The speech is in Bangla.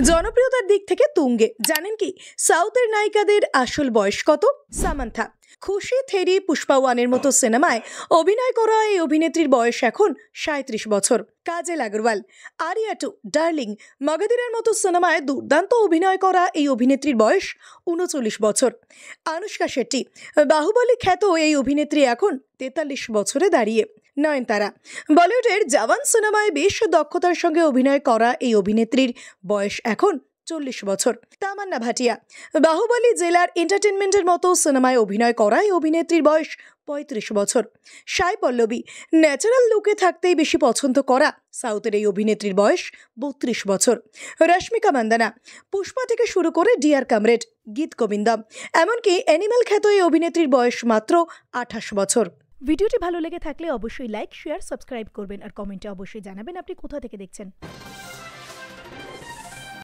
জনপ্রিয়তার দিক থেকে তুঙ্গে। জানেন কি সাউথের নায়িকাদের আসল বয়স কত? সামান্থা, খুশি, থেরি, পুষ্পা 1-এর মতো সিনেমায় অভিনয় করা এই অভিনেত্রীর বয়স এখন 37 বছর। কাজল আগরওয়াল, আরিয়া 2, ডার্লিং, মগধের মতো সিনেমায় দুর্দান্ত অভিনয় করা এই অভিনেত্রীর বয়স 39 বছর। আনুষ্কা শেট্টি, বাহুবলী খ্যাত এই অভিনেত্রী এখন 43 বছরে দাঁড়িয়ে। নয়নতারা, বলিউডের জওয়ান সিনেমায় বেশ দক্ষতার সঙ্গে অভিনয় করা এই অভিনেত্রীর বয়স এখন 40 বছর। তামান্না ভাটিয়া, বাহুবলী, জেলার, এন্টারটেনমেন্টের মতো সিনেমায় অভিনয় করা এই অভিনেত্রীর বয়স 35 বছর। সাই পল্লবী, ন্যাচারাল লুকে থাকতেই বেশি পছন্দ করা সাউথের এই অভিনেত্রীর বয়স 32 বছর। রশ্মিকা মান্দানা, পুষ্পা থেকে শুরু করে ডিয়ার কমরেড, গীত গোবিন্দম, এমনকি অ্যানিমাল খ্যাত এই অভিনেত্রীর বয়স মাত্র 28 বছর। ভিডিওটি ভালো লেগে থাকলে অবশ্যই লাইক, শেয়ার, সাবস্ক্রাইব করবেন আর কমেন্টে অবশ্যই জানাবেন আপনি কোথা থেকে দেখছেন।